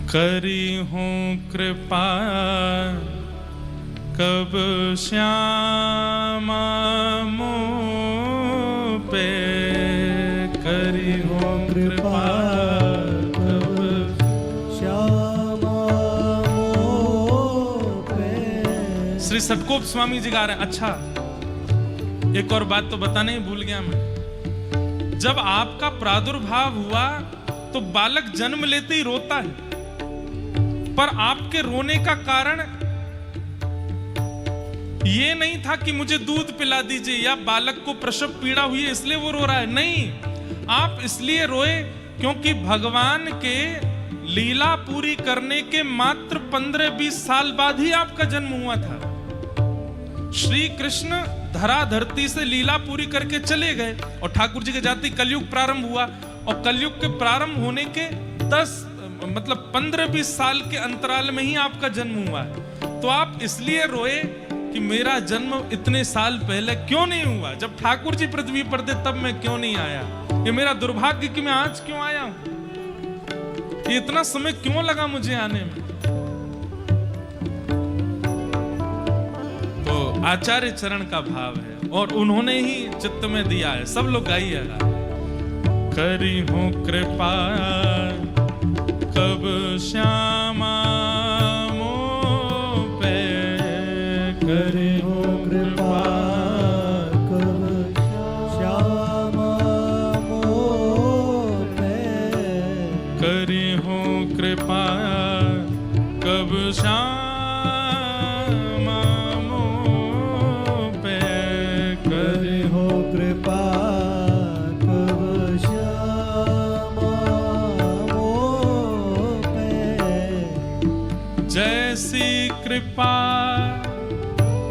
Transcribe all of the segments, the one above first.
करी हूँ कृपा कब श्यामा मुँह पे, करी हूँ कृपा कब श्यामा मुँह पे। श्री सतकोप स्वामी जी गा रहे हैं। अच्छा, एक और बात तो बताने ही भूल गया मैं। जब आपका प्रादुर्भाव हुआ तो बालक जन्म लेते ही रोता है, पर आपके रोने का कारण ये नहीं था कि मुझे दूध पिला दीजिए या बालक को प्रसव पीड़ा हुई है इसलिए वो रो रहा है। नहीं, आप इसलिए रोए क्योंकि भगवान के लीला पूरी करने के मात्र 15-20 साल बाद ही आपका जन्म हुआ था। श्री कृष्ण धरा धरती से लीला पूरी करके चले गए और ठाकुर जी के जाति कलयुग प्रारंभ हुआ, और कलयुग के प्रारंभ होने के 15-20 साल के अंतराल में ही आपका जन्म हुआ है। तो आप इसलिए रोए कि मेरा जन्म इतने साल पहले क्यों नहीं हुआ, जब ठाकुर जी पृथ्वी पर थे तब मैं क्यों नहीं आया। ये मेरा दुर्भाग्य कि मैं आज क्यों आया हूं, ये इतना समय क्यों लगा मुझे आने में। तो आचार्य चरण का भाव है और उन्होंने ही चित्त में दिया है। सब लोग गाइएगा। करी हूँ कृपा कब श्यामा मुँह पे, करी हूँ कृपा कब श्यामा मुँह पे। करी हूँ कृपा कब श्यामा मुँह पे, करी हो कृपा कब श्यामा मुँह पे। जैसी कृपा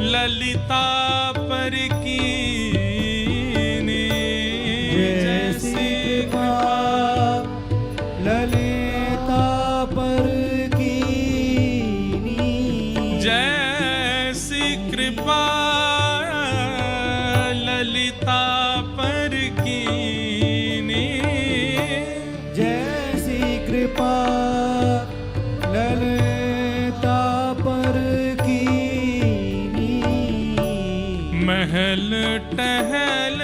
ललिता पर कीनी, जैसी कृपा ललिता पर कीनी। जैसी कृपा ललिता पर कीनी, जैसी कृपा ललिता पर कीनी। महल टहल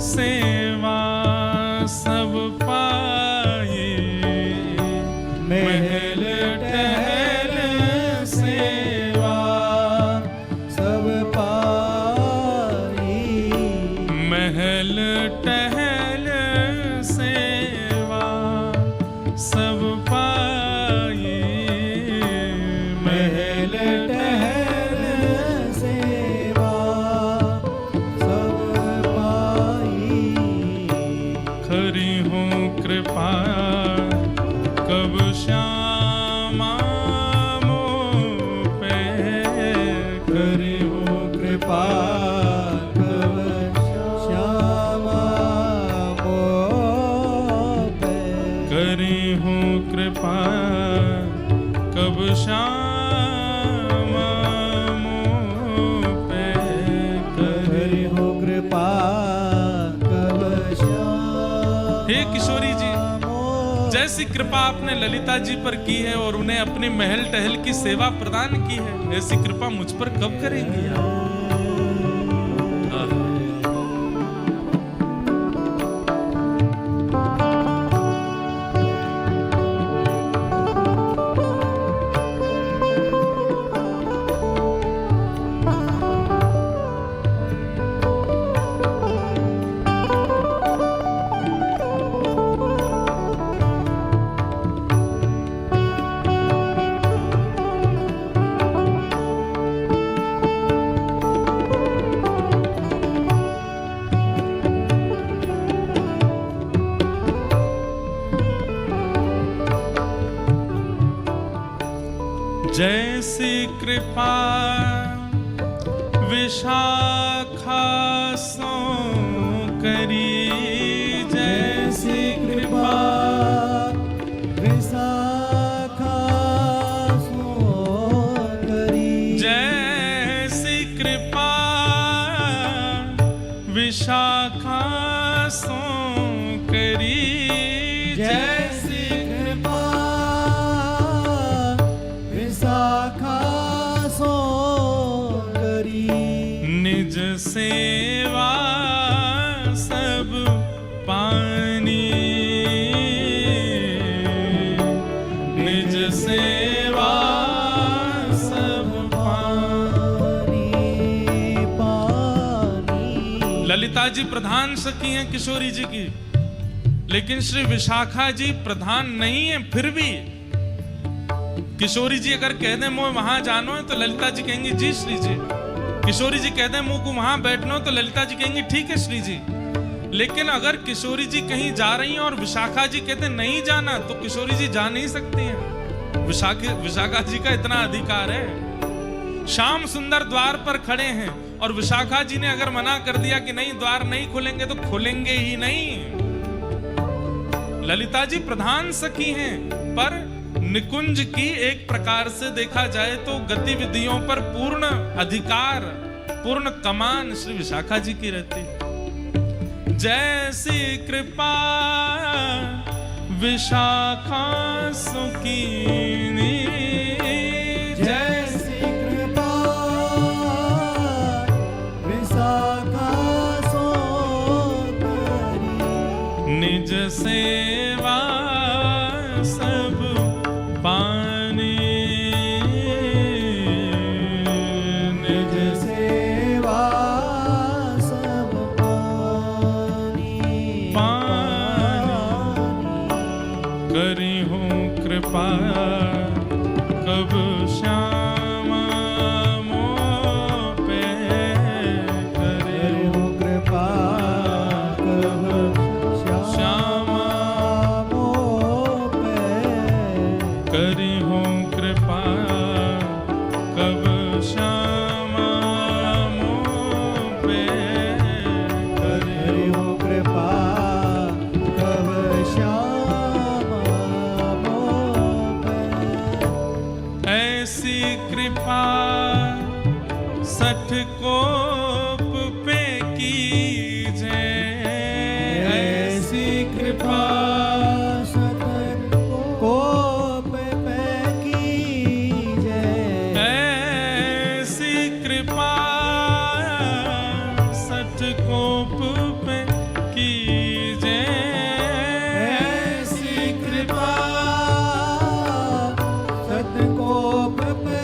सेवा सब पाए, महल टहल सेवा सब पाई। महल टहल सेवा सब पाए, महल टहल सेवा सब पाई। खरी हूँ कृपा कब श्यामा मुँह पे, खरी हूँ कृपा कब श्यामा मुँह पे। करी हूँ कृपा कब श्यामा मुँह पे, करी हो कृपा कब श्यामा। हे किशोरी जी, जैसी कृपा आपने ललिता जी पर की है और उन्हें अपने महल टहल की सेवा प्रदान की है, ऐसी कृपा मुझ पर कब करेंगी आप। जैसी कृपा विशाखा सो करी, जैसी कृपा विशाखा सो करी। जैसी कृपा विशाखा सो करी, जैसी कृपा सेवा सब पानी, निज सेवा सब पानी पानी। ललिता जी प्रधान सखी हैं किशोरी जी की, लेकिन श्री विशाखा जी प्रधान नहीं है। फिर भी किशोरी जी अगर कह दें मुझे वहां जानो है तो ललिता जी कहेंगी जी श्री जी। किशोरी जी कह दें मुझ को वहां बैठना हो तो ललिता जी कहेंगी ठीक है श्री जी। लेकिन अगर किशोरी जी कहीं जा रही हैं और विशाखा जी कहते नहीं जाना तो किशोरी जी जा नहीं सकती हैं। विशाखा जी का इतना अधिकार है। श्याम सुंदर द्वार पर खड़े हैं और विशाखा जी ने अगर मना कर दिया कि नहीं द्वार नहीं खुलेंगे तो खुलेंगे ही नहीं। ललिता जी प्रधान सखी हैं, पर निकुंज की एक प्रकार से देखा जाए तो गतिविधियों पर पूर्ण अधिकार, पूर्ण कमान श्री विशाखा जी की रहती है। जैसी कृपा विशाखा सुकीनी, जैसी कृपा विशाखा सो करी, निज सेवा सब पानी, निज सेवा सब पानी करी हूँ कृपा कब श्यामा मोह पे, करे हो कृपा कब श्यामा मोह पे, करी हूँ कृपा कब श्यामा मोह पे, करे हो कृपा कब श्यामा मोह पे। ऐसी कृपा सठ कोप पे कीजे, ऐसी कृपा सतत कोप पे कीजे, ऐसी कृपा सठ कोप पे कीजे, ऐसी कृपा सतकोप पे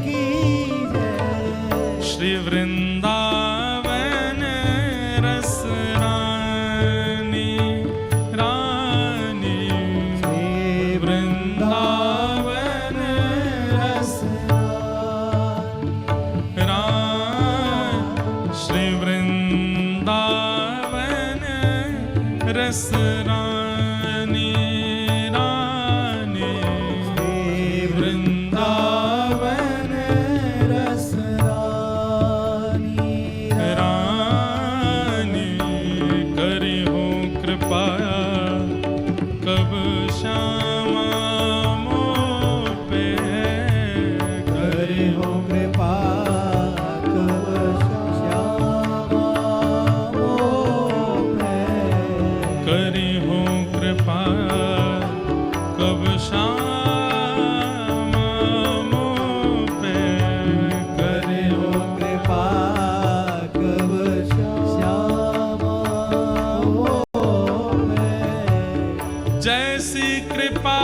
कीजे। श्री वृंदावन रस रानी, रानी श्री वृंदावन रस श्री वृंदावन रस रानी, रानी श्री वृंदावन रस रानी, रानी करी हो कृपा कब श्यामा मोह पे, करे हो कृपा कब श्यामा मोह पे, करी हो कृपा कब श्यामा मोह पे, करे हो कृपा कब श्यामा मोह पे। जैसी कृपा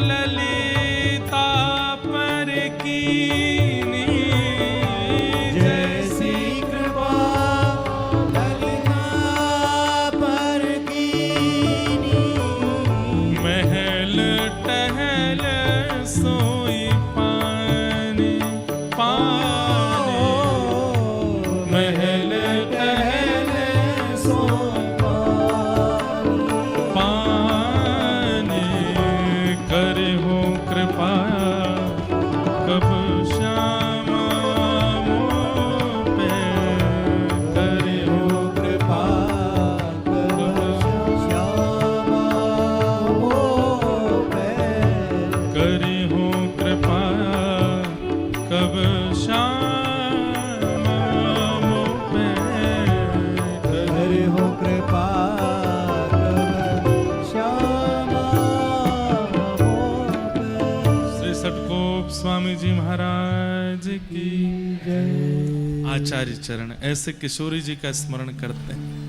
ललिता पर कीनी, जैसी कृपा ललिता पर कीनी, महल टहल सोई पानी, पानी महल टहल सो पानी, पानी करे हो कृपा कब श्यामा मोह पे, करे हो हो कृपा कब श्यामा मोह पे, करी हो कृपा कब श्यामा मोह पे, करे हो कृपा कब श्यामा मोह पे। श्री सटकोप स्वामी जी महाराज की जय। आचार्य चरण, ऐसे किशोरी जी का स्मरण करते हैं।